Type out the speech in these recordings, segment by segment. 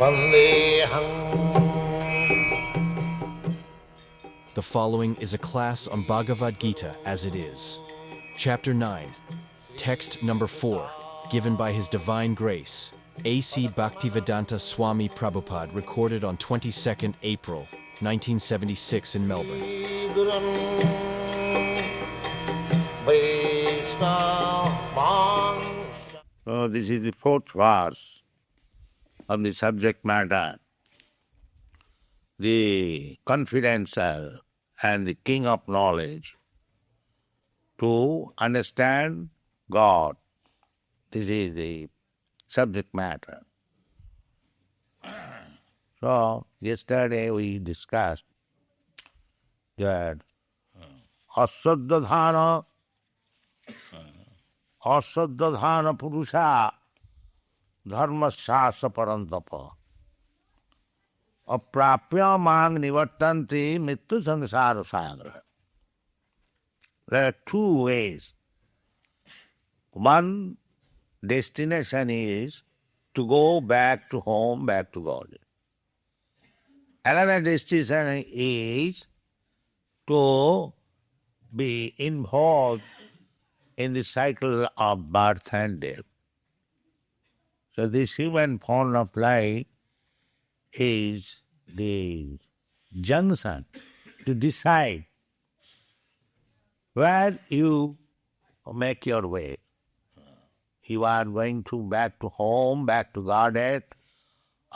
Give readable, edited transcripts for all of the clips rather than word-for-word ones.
The following is a class on Bhagavad Gita as it is. Chapter 9, text number 4, given by His Divine Grace, A.C. Bhaktivedanta Swami Prabhupada, recorded on 22nd April, 1976 in Melbourne. So this is the fourth verse of the subject matter. The confidential and the king of knowledge to understand God. This is the subject matter. So yesterday we discussed that asaddhana purusha dharmasya parantapa aprapya mang nivartanti mittu samsara sagra. There are two ways. One destination is to go back to home, back to God. Another destination is to be involved in the cycle of birth and death. So this human form of life is the junction to decide where you make your way. You are going to back to home, back to Godhead,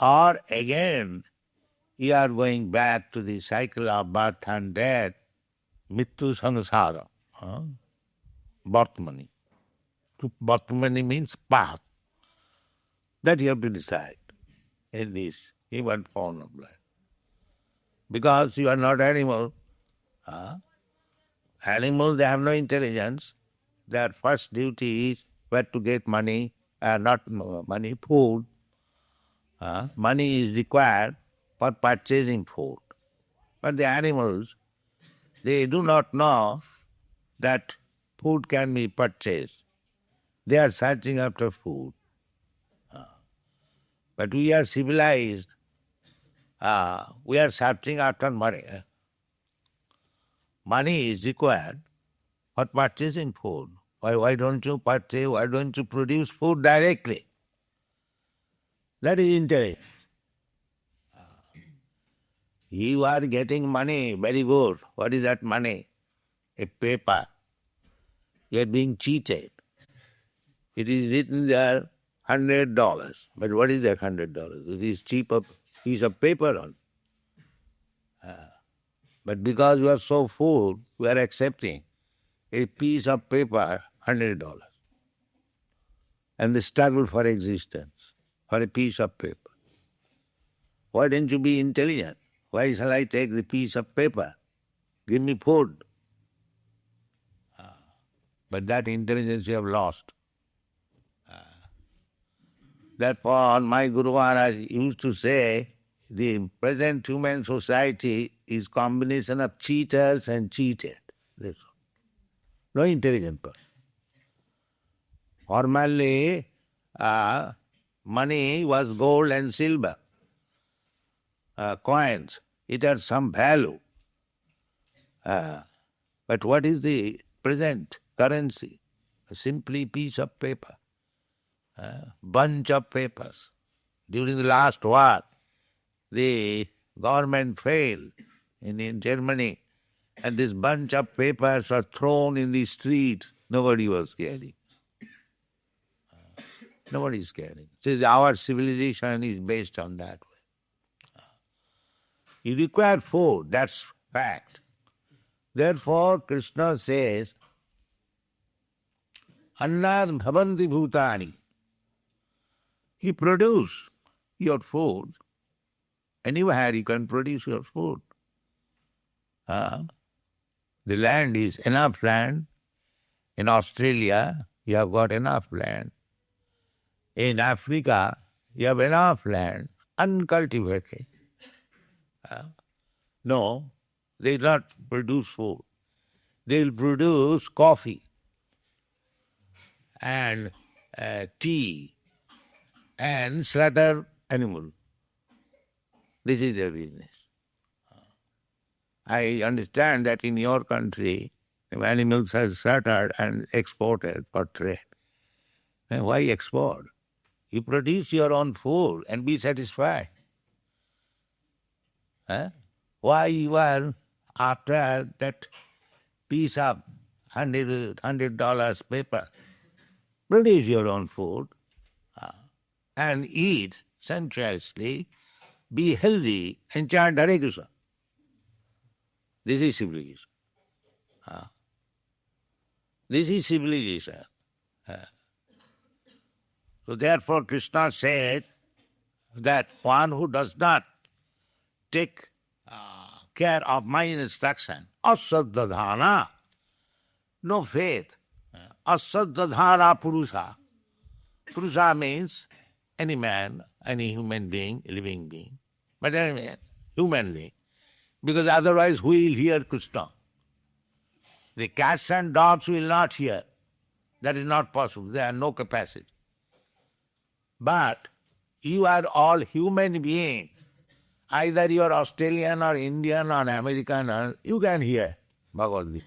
or again you are going back to the cycle of birth and death, mittu samsara, Bhartamani. Bhartamani means path. That you have to decide in this human form of life. Because you are not animal. Animals, they have no intelligence. Their first duty is where to get money, not money, food. Money is required for purchasing food. But the animals, they do not know that food can be purchased. They are searching after food. But we are civilized. We are searching after money. Money is required for purchasing food. Why don't you purchase? Why don't you produce food directly? That is intelligence. You are getting money, very good. What is that money? A paper. You are being cheated. It is written there, $100. But what is that $100? It is cheap piece of paper on. But because you are so full, you are accepting a piece of paper, $100. And the struggle for existence, for a piece of paper. Why don't you be intelligent? Why shall I take the piece of paper? Give me food. But that intelligence you have lost. Therefore, my Guru Maharaj used to say, the present human society is combination of cheaters and cheated. That's all. No intelligent person. Formerly, money was gold and silver, coins. It had some value. But what is the present currency? A simply piece of paper, bunch of papers. During the last war, the government failed in Germany, and this bunch of papers were thrown in the street. Nobody was caring. Nobody is caring. Says our civilization is based on that way. You require food, that's fact. Therefore, Krishna says, Annad bhavanti bhutani. You produce your food. Anywhere you can produce your food. The land is enough land. In Australia, you have got enough land. In Africa, you have enough land, uncultivated. No, they will not produce food. They will produce coffee and tea and slaughter animal. This is their business. I understand that in your country, animals are slaughtered and exported for trade. And why export? You produce your own food and be satisfied. Huh? Why you are after that piece of $100 paper? Produce your own food and eat sensuously, be healthy, and chant Hare Krishna. This is civilization. This is civilization. So therefore Krishna said that one who does not take care of my instruction, asaddhana, no faith, asaddhana purusha. Purusha means any man, any human being, living being, but anyway, human being, because otherwise who will hear Krishna? The cats and dogs will not hear. That is not possible. They have no capacity. But you are all human beings. Either you are Australian or Indian or American, or you can hear Bhagavad Gita.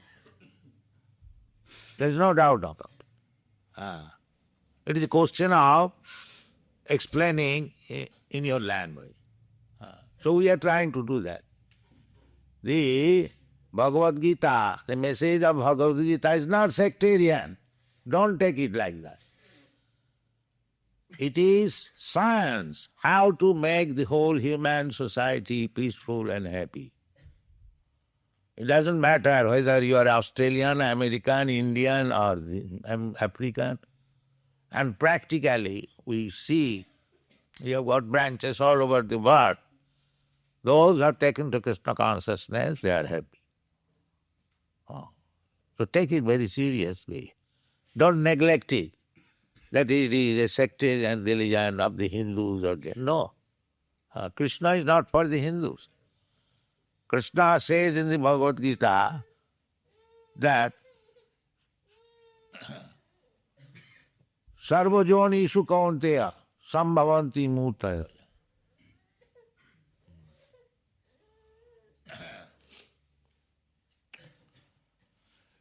There is no doubt about it. It is a question of explaining in your language. So we are trying to do that. The Bhagavad Gita, the message of Bhagavad Gita is not sectarian. Don't take it like that. It is science, how to make the whole human society peaceful and happy. It doesn't matter whether you are Australian, American, Indian or African. And practically we see you have got branches all over the world. Those who are taken to Krishna consciousness, they are happy. So take it very seriously. Don't neglect it, that it is a sectarian religion of the Hindus or no. Krishna is not for the Hindus. Krishna says in the Bhagavad Gita that Sarvajonishu kaunteya sambhavanti murtaya.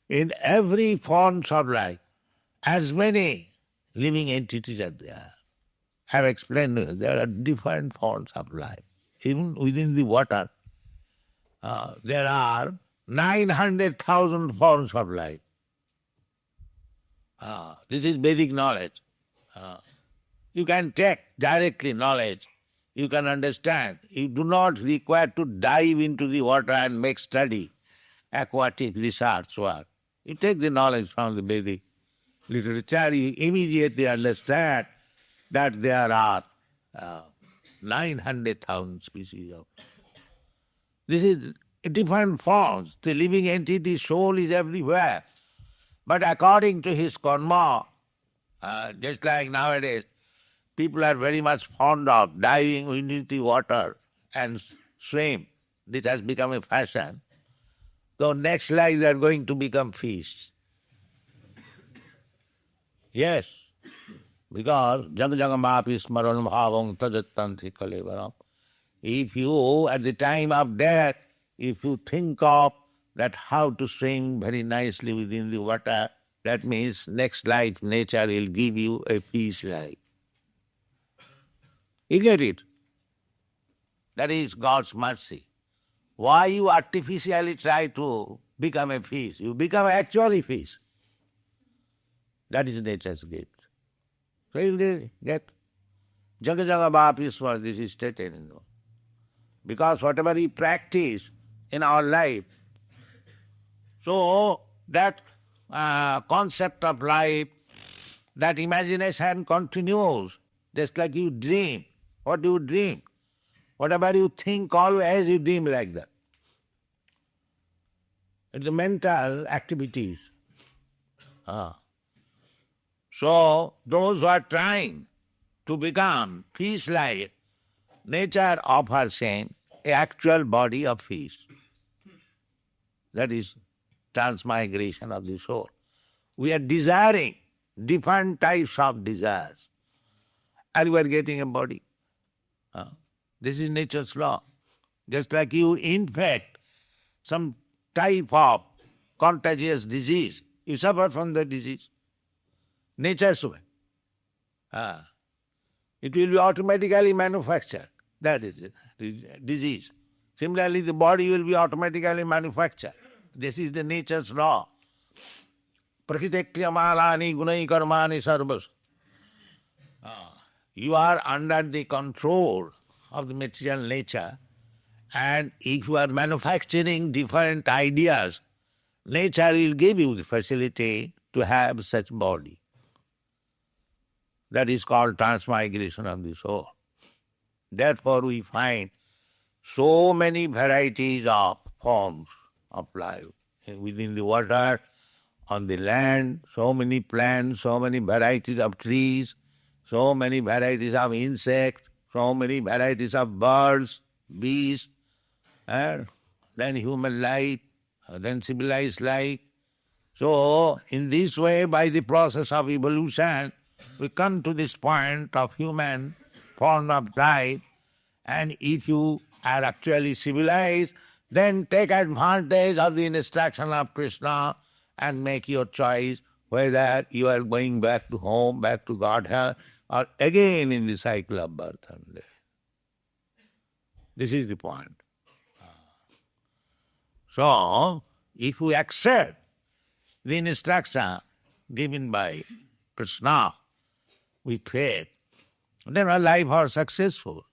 In every form of life, as many living entities are there. I have explained there are different forms of life. Even within the water, there are 900,000 forms of life. This is basic knowledge. You can take directly knowledge. You can understand. You do not require to dive into the water and make study, aquatic research work. You take the knowledge from the Vedic literature, you immediately understand that there are 900,000 species of. This is different forms. The living entity soul is everywhere. But according to his karma, just like nowadays, people are very much fond of diving into the water and swim. This has become a fashion. So next life they are going to become fish. Yes, because jag jagamapi smaran bhavang tajattanti kalevaram. If you, at the time of death, if you think of that how to swim very nicely within the water, that means next life nature will give you a fish life. You get it? That is God's mercy. Why you artificially try to become a fish? You become actually fish. That is nature's gift. So you will get jaga jaga bhapiswar, this is stated in the Lord. Because whatever we practice in our life, so that concept of life, that imagination continues, just like you dream. What do you dream? Whatever you think always, you dream like that. It's the mental activities. So those who are trying to become fish-like, nature offers him an actual body of fish. That is transmigration of the soul. We are desiring different types of desires, and we are getting a body. This is nature's law. Just like you infect some type of contagious disease, you suffer from the disease. Nature's way. It will be automatically manufactured. That is it, disease. Similarly, the body will be automatically manufactured. This is the nature's law. Prakritekriyamalani gunai karmani sarvas. You are under the control of the material nature, and if you are manufacturing different ideas, nature will give you the facility to have such body. That is called transmigration of the soul. Therefore we find so many varieties of forms of life. Within the water, on the land, so many plants, so many varieties of trees, so many varieties of insects, so many varieties of birds, beasts, then human life, then civilized life. So, in this way, by the process of evolution, we come to this point of human form of life, and if you are actually civilized, then take advantage of the instruction of Krishna and make your choice whether you are going back to home, back to Godhead, or again in the cycle of birth and death. This is the point. So, if we accept the instruction given by Krishna with faith, then our life are successful.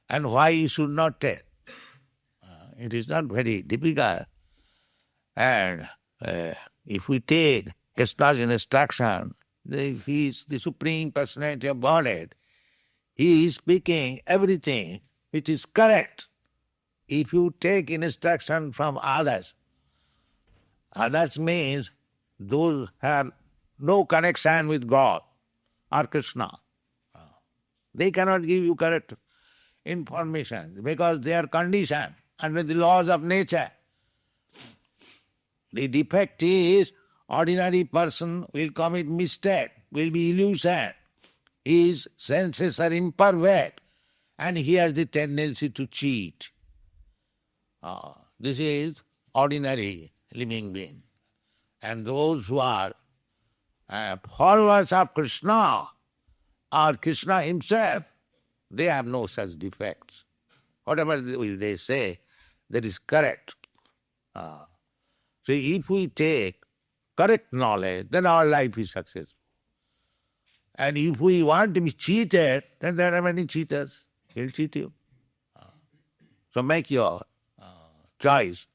And why you should not take? It is not very difficult. And if we take Krishna's instruction, he is the Supreme Personality of Godhead. He is speaking everything which is correct. If you take instruction from others, others means those have no connection with God or Krishna. They cannot give you correct information because they are conditioned under the laws of nature. The defect is ordinary person will commit mistake, will be illusion. His senses are imperfect and he has the tendency to cheat. This is ordinary living being. And those who are followers of Krishna or Krishna himself, they have no such defects. Whatever they say, that is correct. So if we take correct knowledge, then our life is successful. And if we want to be cheated, then there are many cheaters. He'll cheat you. So make your choice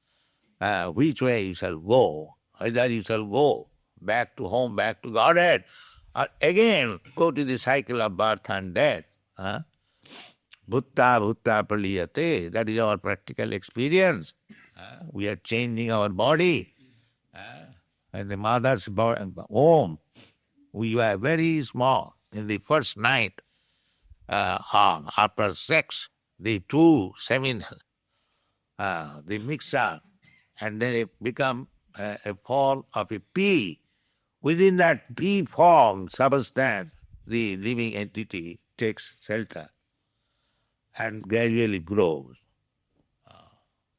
which way you shall go. Either you shall go back to home, back to Godhead, or again go to the cycle of birth and death. Bhutta bhutta praliyate. That is our practical experience. We are changing our body. And the mother's womb, we were very small. In the first night after sex, the two semen, they mix up, and then it become a form of a pea. Within that pea form, substance, the living entity takes shelter and gradually grows.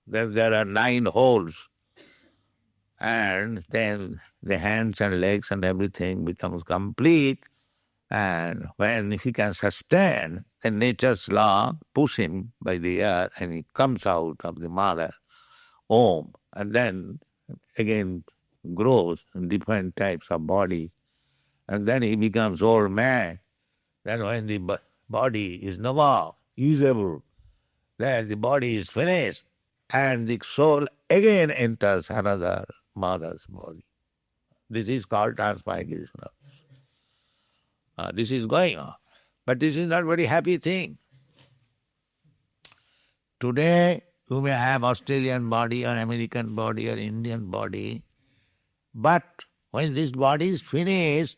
Then there are 9 holes, and then the hands and legs and everything becomes complete. And when he can sustain, then nature's law push him by the earth, and he comes out of the mother womb, and then again grows in different types of body. And then he becomes old man. Then when the body is no more usable, then the body is finished, and the soul again enters another mother's body. This is called transmigration. This is going on. But this is not a very happy thing. Today, you may have Australian body or American body or Indian body, but when this body is finished,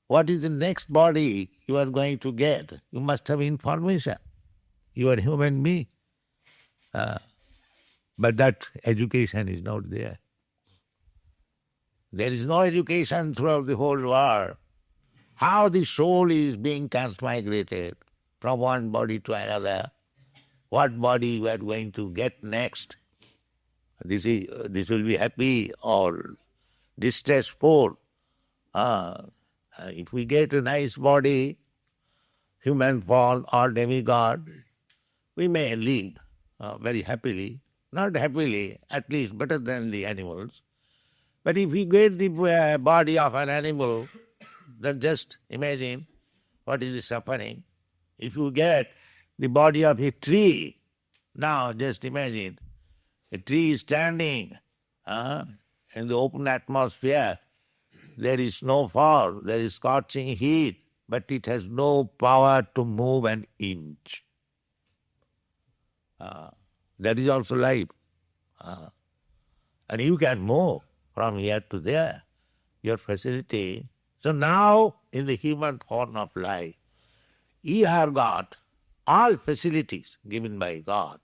what is the next body you are going to get? You must have information. You are a human being. But that education is not there. There is no education throughout the whole world. How the soul is being transmigrated from one body to another, what body we are going to get next. This will be happy or distressful. If we get a nice body, human form or demigod, we may live very happily. Not happily, at least better than the animals. But if we get the body of an animal, then just imagine what is the suffering. If you get the body of a tree, now just imagine a tree is standing in the open atmosphere. There is snowfall, there is scorching heat, but it has no power to move an inch. That is also life. And you can move from here to there, your facility. So now, in the human form of life, you have got all facilities given by God.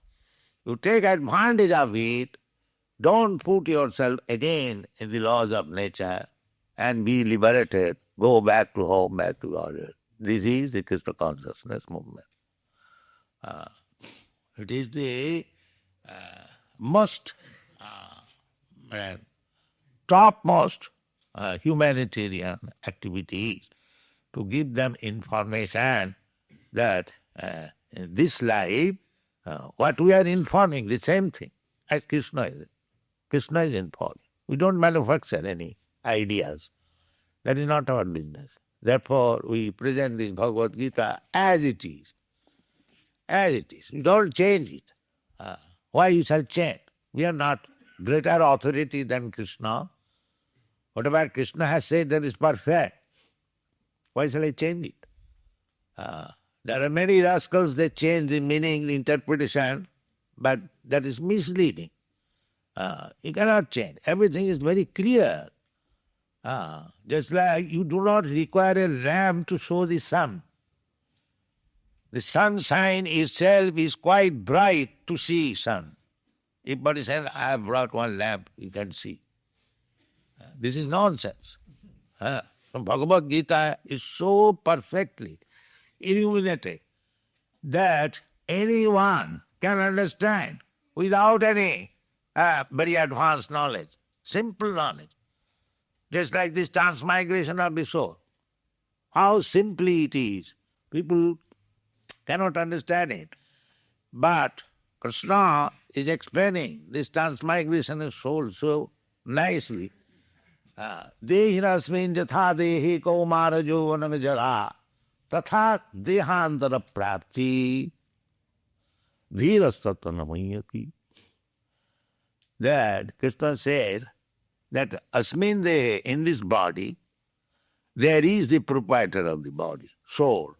You take advantage of it, don't put yourself again in the laws of nature and be liberated, go back to home, back to order. This is the Krishna consciousness movement. It is the most topmost humanitarian activities to give them information that in this life, what we are informing, the same thing as Krishna is. Krishna is informing. We don't manufacture any ideas. That is not our business. Therefore, we present this Bhagavad Gita as it is. As it is. We don't change it. Why you shall change? We are not greater authority than Krishna. Whatever Krishna has said, that is perfect. Why shall I change it? There are many rascals that change the meaning, the interpretation, but that is misleading. You cannot change. Everything is very clear. Just like you do not require a lamp to show the sun. The sunshine itself is quite bright to see sun. If somebody says, I have brought one lamp, you can see. This is nonsense. Bhagavad Gita is so perfectly illuminated that anyone can understand without any very advanced knowledge, simple knowledge. Just like this transmigration of the soul. How simply it is. People cannot understand it. But Krishna is explaining this transmigration of soul so nicely. Dehirasmin jatha dehi kaumara jovanam jara tatha dehantara prapti dhirastatanamayati. That Krishna says that asmin dehe, in this body, there is the proprietor of the body, soul.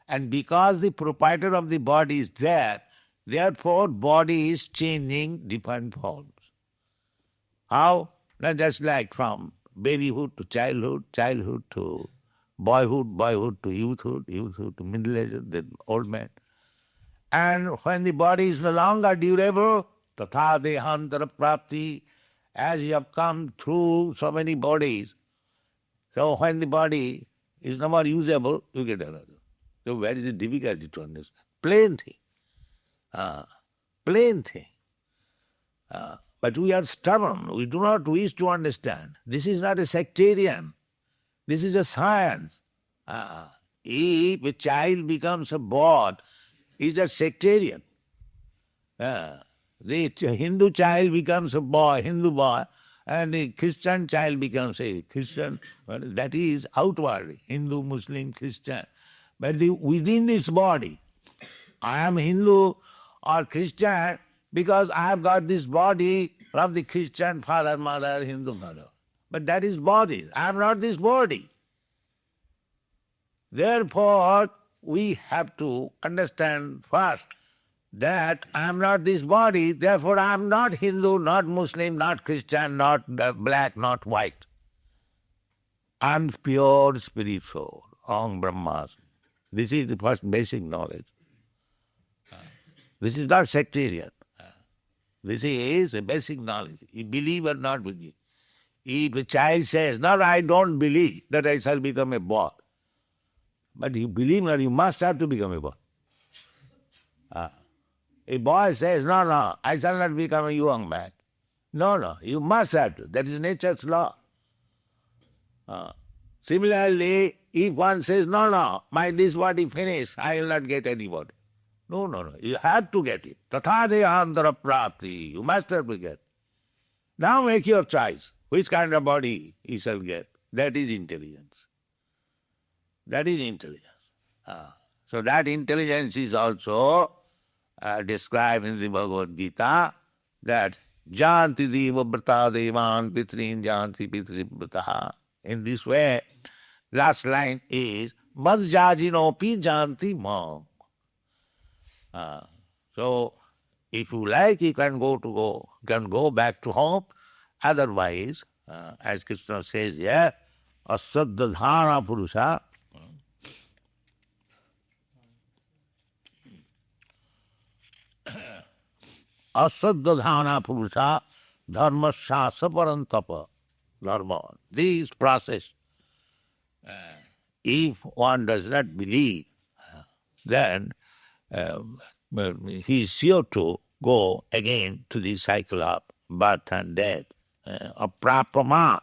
And because the proprietor of the body is there, therefore body is changing different forms. How? Not just like from babyhood to childhood, childhood to boyhood, boyhood to youthhood, youthhood to middle age, then old man. And when the body is no longer durable, tatha dehantara prapti, as you have come through so many bodies, so when the body is no more usable, you get another. So where is the difficulty to understand? Plain thing. Plain thing. But we are stubborn. We do not wish to understand. This is not a sectarian. This is a science. If a child becomes a boy, he is a sectarian. The Hindu child becomes a boy, Hindu boy, and the Christian child becomes a Christian. Well, that is outwardly, Hindu, Muslim, Christian. But within this body, I am Hindu or Christian because I have got this body from the Christian father, mother, Hindu mother. But that is body. I am not this body. Therefore, we have to understand first that I am not this body, therefore I am not Hindu, not Muslim, not Christian, not black, not white. I am pure spirit soul, Om Brahmasmi. This is the first basic knowledge. This is not sectarian. This is a basic knowledge. You believe or not believe. If a child says, no, I don't believe that I shall become a boy. But you believe or you must have to become a boy. A boy says, no, no, I shall not become a young man. No, no, you must have to. That is nature's law. Similarly, if one says, no, no, my this body finished, I will not get anybody. No, no, no, you have to get it. Tatha deyantara prapti, you must have to get. Now make your choice. Which kind of body you shall get. That is intelligence. That is intelligence. So that intelligence is also described in the Bhagavad Gita, that janti deva brata devan pitrin janti pitri brataha. In this way, last line is madjajinopi janti mam. So if you like, you can go back to home. Otherwise, as Krishna says here, asaddhana purusha, asaddhana purusha dharmasya saparantapa dharma. This process, if one does not believe, then he is sure to go again to the cycle of birth and death. Of prapama,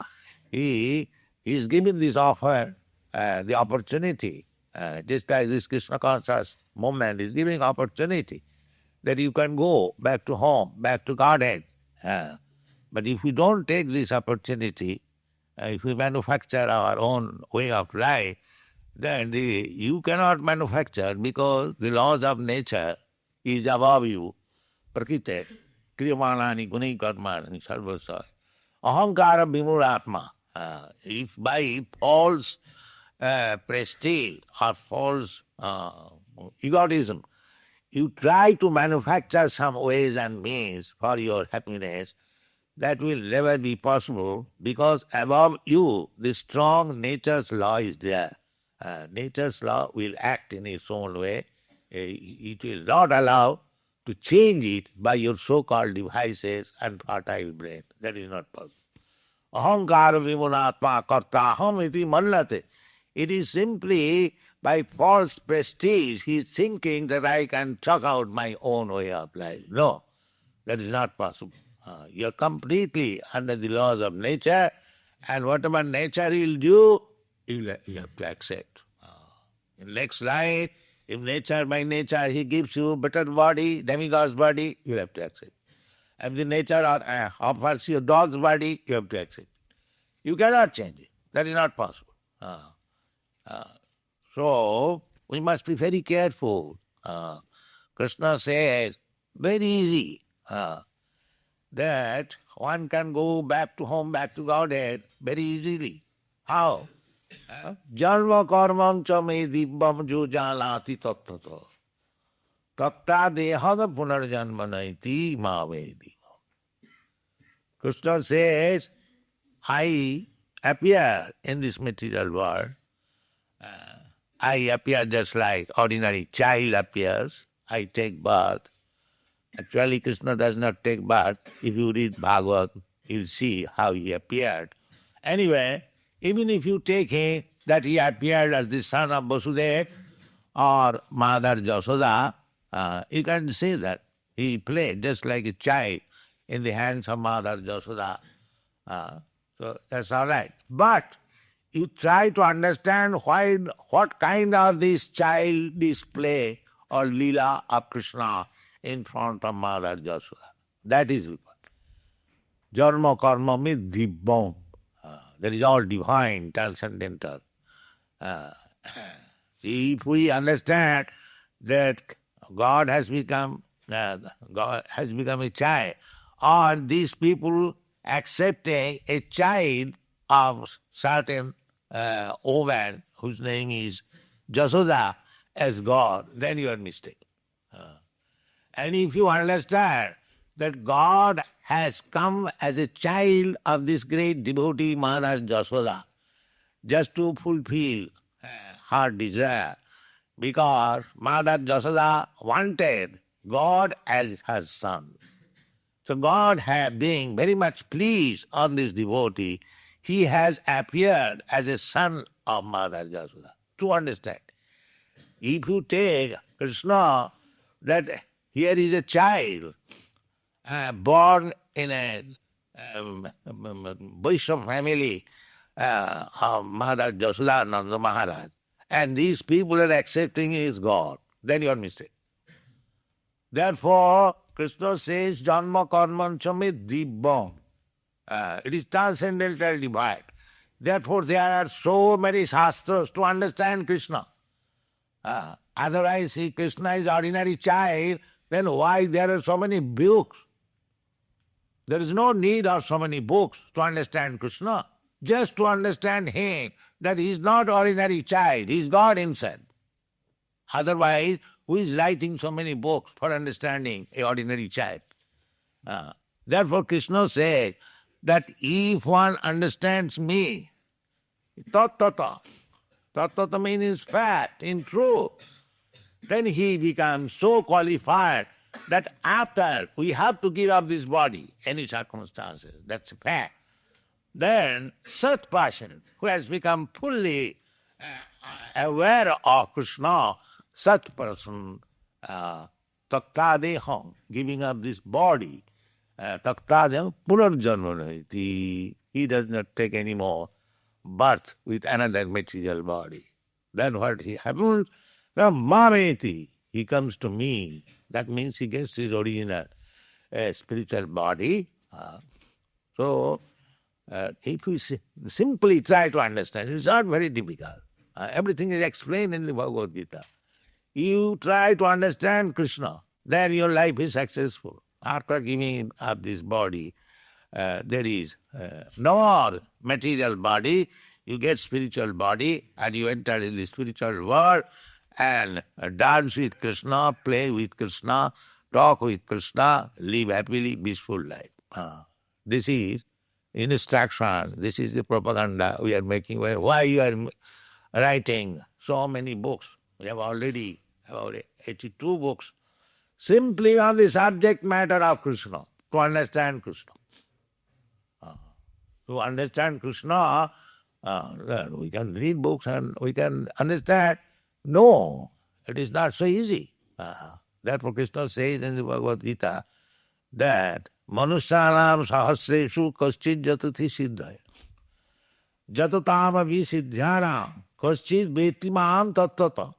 he is given this offer, the opportunity, just like this Krishna conscious movement is giving opportunity that you can go back to home, back to Godhead. But if we don't take this opportunity, if we manufacture our own way of life, then you cannot manufacture, because the laws of nature is above you. Prakriti, kriyamanani gunai karmani sarvasa. Ahankara vimuratma. If by false prestige or false egotism, you try to manufacture some ways and means for your happiness, that will never be possible, because above you the strong nature's law is there. Nature's law will act in its own way. It will not allow to change it by your so-called devices and fertile brain. That is not possible. Ahankara vimunatma kartaham iti mannate. It is simply by false prestige he is thinking that I can chuck out my own way of life. No, that is not possible. You are completely under the laws of nature, and whatever nature will do, you have to accept. In next life, if nature by nature he gives you better body, demigod's body, you have to accept. If the nature offers you dog's body, you have to accept. You cannot change it. That is not possible. So we must be very careful. Krishna says, very easy, that one can go back to home, back to Godhead very easily. How? Janma karmam cha me dibbam jo jalati tattata. Tatta dehada punarjanma naiti ma vedi. Krishna says, I appear in this material world. I appear just like ordinary child appears. I take birth. Actually, Krishna does not take birth. If you read Bhagavad, you'll see how he appeared. Anyway, even if you take him that he appeared as the son of Vasudeva or Mother Jasoda, you can see that he played just like a child in the hands of Mother Jasoda. So that's all right. But you try to understand what kind of this child display or lila of Krishna in front of Mother Jasoda. That is what. Jarma karma me dibbam. That is all divine, transcendental. If we understand that God has become a child, or these people accepting a child of certain woman whose name is Jasoda as God, then you are mistaken. And if you understand that God has come as a child of this great devotee Mother Jasoda, just to fulfill her desire, because Mother Jasoda wanted God as her son. So God, being very much pleased on this devotee, he has appeared as a son of Mother Jasoda. To understand, if you take Krishna that here is a child born in a Vaishnava family of Maharaj Jasodananda Maharaj, and these people are accepting he is God, then you are mistaken. Therefore, Krishna says, Janma Karman Chamit Dibbam. It is transcendental divide. Therefore, there are so many shastras to understand Krishna. Otherwise, if Krishna is ordinary child, then why there are so many books? There is no need of so many books to understand Krishna. Just to understand him, that he is not ordinary child, he is God himself. Otherwise, who is writing so many books for understanding a ordinary child? Therefore, Krishna says that if one understands me, tattata, tattata means fact, in truth, then he becomes so qualified that after we have to give up this body, any circumstances, that's a fact. Then such person who has become fully aware of Krishna, such person, taktadeham, giving up this body, taktadeham punarjanmanati, he does not take any more birth with another material body. Then what he happens? Now mameti, he comes to me. That means he gets his original spiritual body. So, if we simply try to understand, it's not very difficult. Everything is explained in the Bhagavad Gita. You try to understand Krishna, then your life is successful. After giving up this body, there is no more material body, you get spiritual body, and you enter in the spiritual world, and dance with Krishna, play with Krishna, talk with Krishna, live happily, peaceful life. This is instruction, this is the propaganda we are making. Why you are writing so many books? We have already about 82 books simply on the subject matter of Krishna, to understand Krishna. To understand Krishna, we can read books and we can understand. No, it is not so easy. Therefore Krishna says in the Bhagavad Gita that Manusyanam sahasreshu kaschid jatati siddhaya jatatama visiddhyanam kaschid vetimam tattata.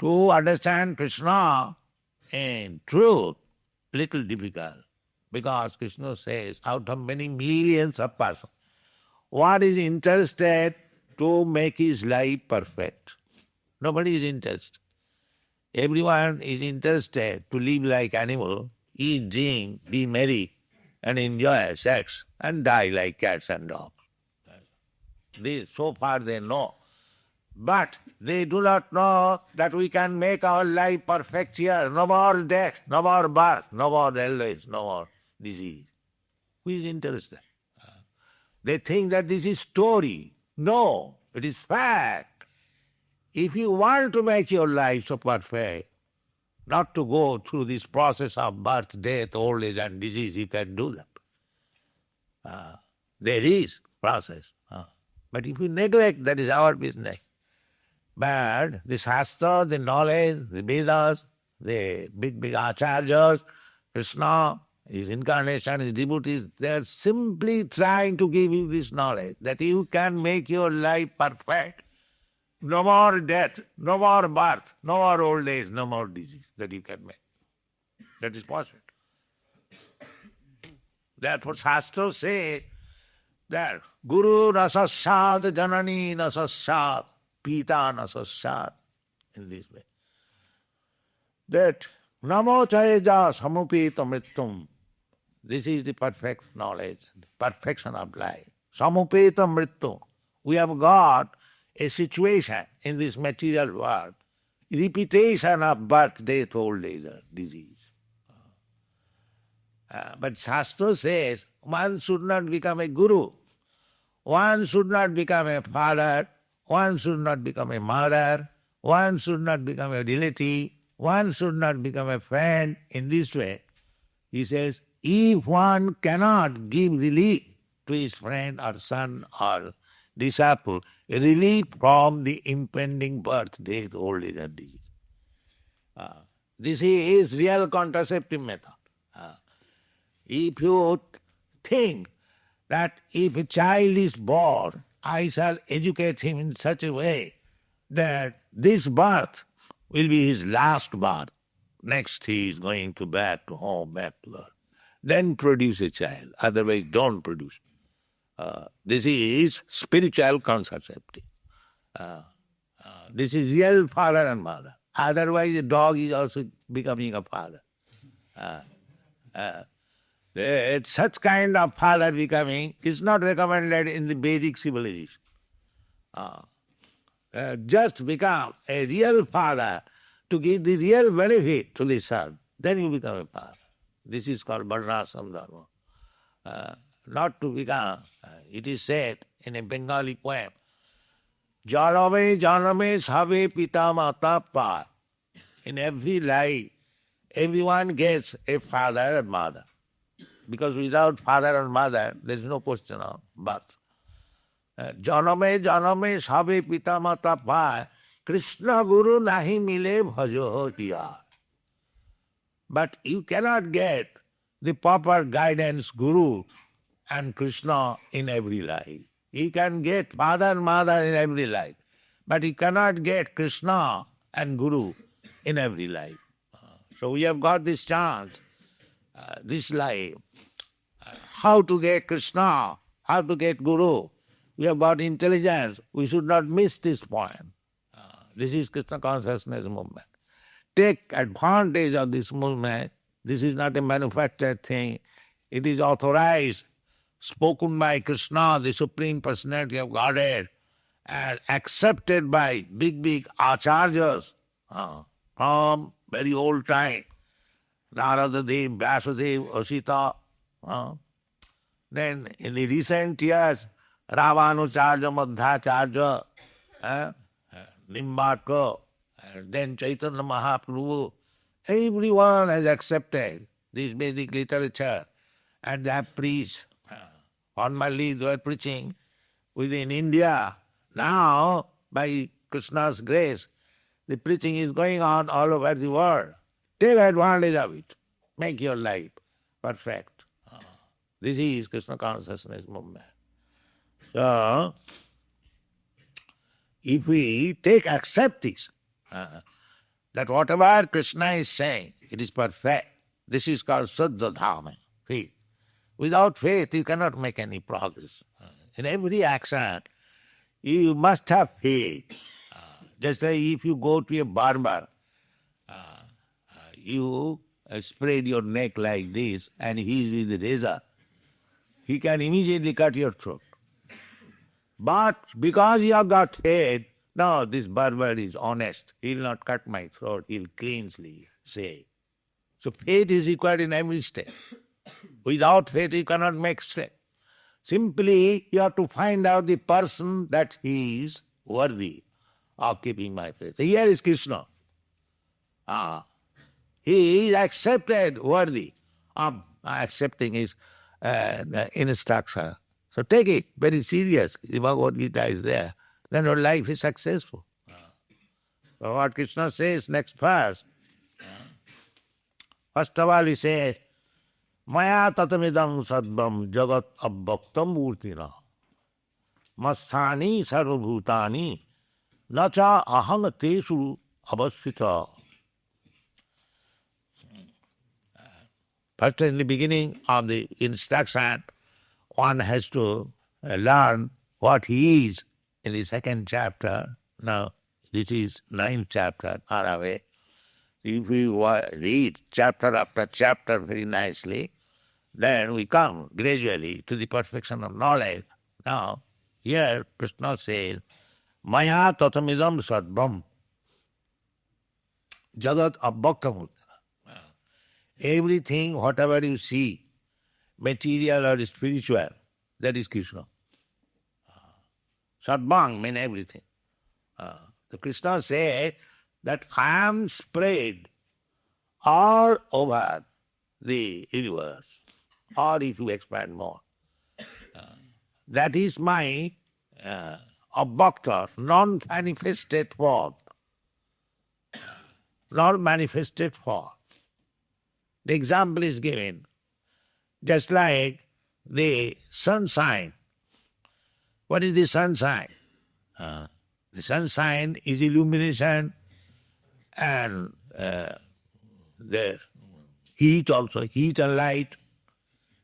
To understand Krishna in truth, little difficult, because Krishna says out of many millions of persons, one is interested to make his life perfect. Nobody is interested. Everyone is interested to live like animal, eat, drink, be merry, and enjoy sex, and die like cats and dogs. This, so far they know. But they do not know that we can make our life perfect here. No more death, no more birth, no more illness, no more disease. Who is interested? They think that this is story. No, it is fact. If you want to make your life so perfect, not to go through this process of birth, death, old age and disease, you can do that. There is process. But if you neglect, that is our business. But the Shastra, the knowledge, the Vedas, the big Acharyas, Krishna, his incarnation, his devotees, they are simply trying to give you this knowledge that you can make your life perfect. No more death, no more birth, no more old age, no more disease that you can make. That is possible. Therefore Shastra say that Guru Rasasad Janani Nasasad Pita Nasasad, in this way. That Namo Chayeja Samupita Mritum. This is the perfect knowledge, the perfection of life. Samupeta Mritu. We have got a situation in this material world, repetition of birth, death, old age, disease. But Shastra says one should not become a guru, one should not become a father, one should not become a mother, one should not become a relative, one should not become a friend in this way. He says, if one cannot give relief to his friend or son or disciple, relief from the impending birth, death, old age and disease. This is real contraceptive method. If you think that if a child is born, I shall educate him in such a way that this birth will be his last birth. Next he is going to back to home, back to earth. Then produce a child. Otherwise don't produce. This is spiritual contraceptive. This is real father and mother. Otherwise a dog is also becoming a father. Such kind of father becoming is not recommended in the Vedic civilization. Just become a real father to give the real benefit to the son. Then you become a father. This is called Varnasam Dharma. Not to become, it is said in a Bengali poem, Janame janame sabe pita mata pa. In every life, everyone gets a father and mother. Because without father and mother, there is no question of birth. Janame janame sabe pita mata pa. Krishna guru nahi mile bhajo tiya. But you cannot get the proper guidance, guru and Krishna in every life. You can get father and mother in every life, but you cannot get Krishna and guru in every life. So we have got this chance, this life, how to get Krishna, how to get guru. We have got intelligence. We should not miss this point. This is Krishna consciousness movement. Take advantage of this movement. This is not a manufactured thing. It is authorized, spoken by Krishna, the Supreme Personality of Godhead, and accepted by big Acharyas from very old time. Narada Dev, Vyasadev, Asita. Then in the recent years, Ravanucharya, Madhacharya, Nimbarka, then Chaitanya Mahaprabhu, everyone has accepted this Vedic literature and they have preached. Formally they were preaching within India. Now, by Krishna's grace, the preaching is going on all over the world. Take advantage of it. Make your life perfect. This is Krishna consciousness movement. So, if we accept this, that whatever Krishna is saying, it is perfect. This is called Saddha Dhamma, faith. Without faith, you cannot make any progress. In every action, you must have faith. Just like if you go to a barber, you spread your neck like this and he is with the razor, he can immediately cut your throat. But because you have got faith, no, this barber is honest. He will not cut my throat. He will cleanly say. So faith is required in every step. Without faith, you cannot make step. Simply, you have to find out the person that he is worthy of keeping my faith. Here is Krishna. He is accepted, worthy of accepting his instruction. So take it very serious. The Bhagavad Gita is there. Then your life is successful. So what Krishna says next verse. First of all he says, Maya tatamidam sadvam jagat abbaktam murtina masthani sarvabhutani nacha aham teshu avasthita. First, in the beginning of the instruction, one has to learn what he is. In the second chapter, now this is 9th chapter, far away. If we read chapter after chapter very nicely, then we come gradually to the perfection of knowledge. Now, here Krishna says, Maya tatamidam sadvam jagat abbakam. Everything, whatever you see, material or spiritual, that is Krishna. Sadbang means everything. The Krishna says that I am spread all over the universe, or if you expand more. That is my abhakta, non-manifested form. nor manifested for. The example is given, just like the sunshine. What is the sunshine? The sunshine is illumination and the heat also, heat and light,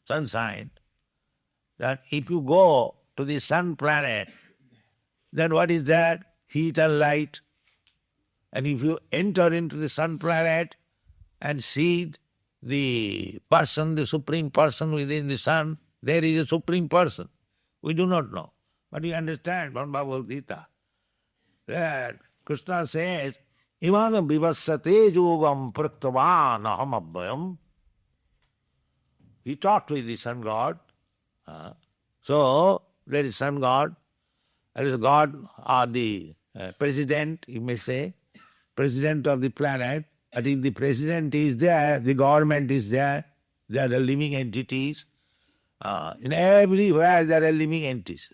sunshine. That if you go to the sun planet, then what is that? Heat and light. And if you enter into the sun planet and see the person, the supreme person within the sun, there is a supreme person. We do not know. But we understand from Bhagavad Gita that Krishna says, Imanam vivassate yogam praktavan aham abhayam. He talked with the sun god. So, there is sun god. There is God or the president, you may say, president of the planet. I think the president is there, the government is there, they are the living entities. In everywhere there are living entities.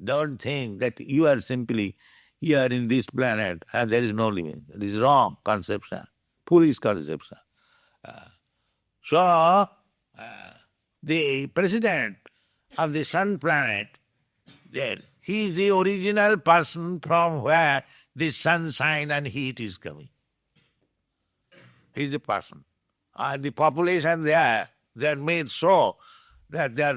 Don't think that you are simply here in this planet and there is no living. It is wrong conception, foolish conception. So, the president of the sun planet, there, he is the original person from where the sunshine and heat is coming. He is the person. The population there, they are made so that their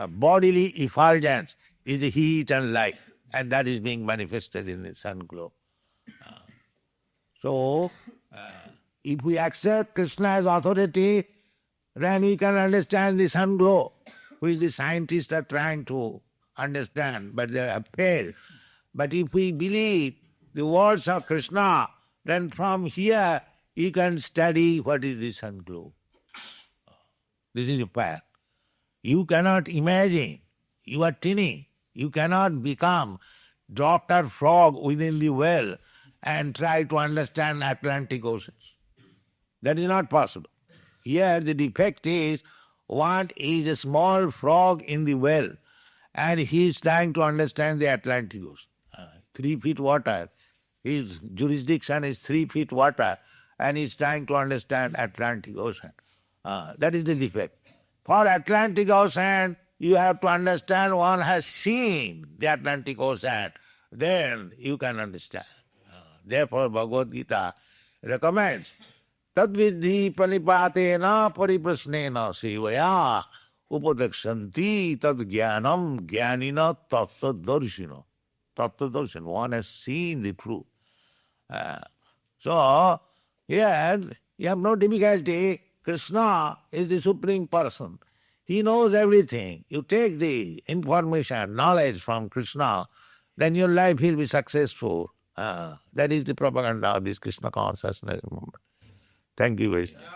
bodily effulgence is the heat and light, and that is being manifested in the sun glow. So, if we accept Krishna as authority, then we can understand the sun glow, which the scientists are trying to understand, but they have failed. But if we believe the words of Krishna, then from here you can study what is the sun glow. This is a fact. You cannot imagine, you are tiny, you cannot become Dr. Frog within the well and try to understand Atlantic oceans. That is not possible. Here the defect is, one is a small frog in the well, and he is trying to understand the Atlantic Ocean. 3 feet water, his jurisdiction is 3 feet water, and he is trying to understand Atlantic Ocean. That is the defect. For Atlantic Ocean, you have to understand one has seen the Atlantic Ocean, then you can understand. Therefore, Bhagavad Gita recommends, Tadvidhi panipatena pariprasnena sevaya upadakshanti tad jnanam jnanina tattva-darshina. Tattva-darshan, one has seen the truth. So, here you have no difficulty. Krishna is the supreme person. He knows everything. You take the information, knowledge from Krishna, then your life will be successful. That is the propaganda of this Krishna consciousness movement. Thank you, Vaishnava.